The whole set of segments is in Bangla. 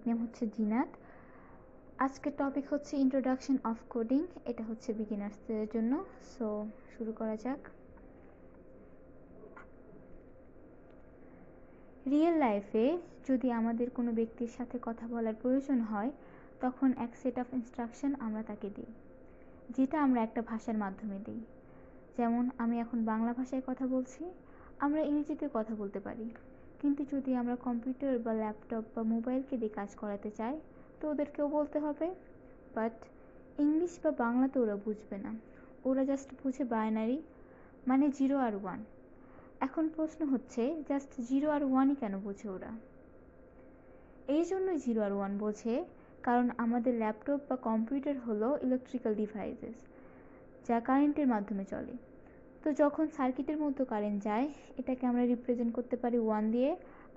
নিকনেম হচ্ছে জিনাত। আজকের টপিক হচ্ছে ইন্ট্রোডাকশন অফ কোডিং, এটা হচ্ছে বিগিনার্সদের জন্য। সো শুরু করা যাক। রিয়েল লাইফে যদি আমাদের কোনো ব্যক্তির সাথে কথা বলার প্রয়োজন হয়, তখন এক সেট অফ ইনস্ট্রাকশন আমরা তাকে দিই, যেটা আমরা একটা ভাষার মাধ্যমে দিই। যেমন আমি এখন বাংলা ভাষায় কথা বলছি, আমরা ইংরেজিতে কথা বলতে পারি, কিন্তু যদি আমরা কম্পিউটার বা ল্যাপটপ বা মোবাইলকে দিয়ে কাজ করাতে চাই, তো ওদেরকেও বলতে হবে। বাট ইংলিশ বা বাংলাতে ওরা বুঝবে না, ওরা জাস্ট বুঝে বাইনারি, মানে 0 আর 1। এখন প্রশ্ন হচ্ছে, জাস্ট 0 আর 1ই কেন বোঝে ওরা? এই জন্যই 0 আর 1 বোঝে, কারণ আমাদের ল্যাপটপ বা কম্পিউটার হলো ইলেকট্রিক্যাল ডিভাইসেস, যা কারেন্টের মাধ্যমে চলে। তো যখন সার্কিটের মধ্যে কারেন্ট যায়, এটাকে আমরা রিপ্রেজেন্ট করতে পারি 1 দিয়ে,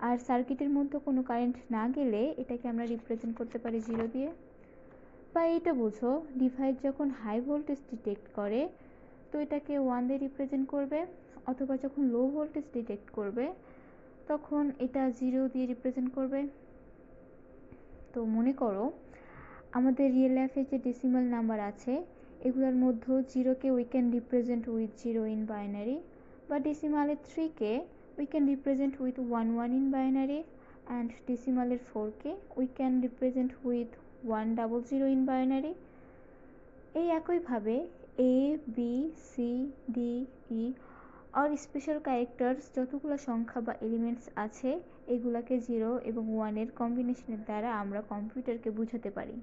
আর সার্কিটের মধ্যে কোনো কারেন্ট না গেলে এটাকে আমরা রিপ্রেজেন্ট করতে পারি 0 দিয়ে। বা এইটা বোঝো, ডিভাইস যখন হাই ভোল্টেজ ডিটেক্ট করে, তো এটাকে 1 দিয়ে রিপ্রেজেন্ট করবে, অথবা যখন লো ভোল্টেজ ডিটেক্ট করবে, তখন এটা 0 দিয়ে রিপ্রেজেন্ট করবে। তো মনে করো, আমাদের রিয়েল লাইফে যে ডেসিমাল নাম্বার আছে, এগুলোর মধ্যে 0কে we can represent with 0 in binary, বা ডেসিমালের 3কে we can represent with 1 in binary, and ডেসিমালের 4কে we can represent with 100 in binary. এই একইভাবে A, B, C, D, E আর স্পেশাল ক্যারেক্টার্স যতগুলো সংখ্যা বা এলিমেন্টস আছে, এগুলাকে 0 এবং 1 এর কম্বিনেশনের দ্বারা আমরা কম্পিউটারকে বোঝাতে পারি।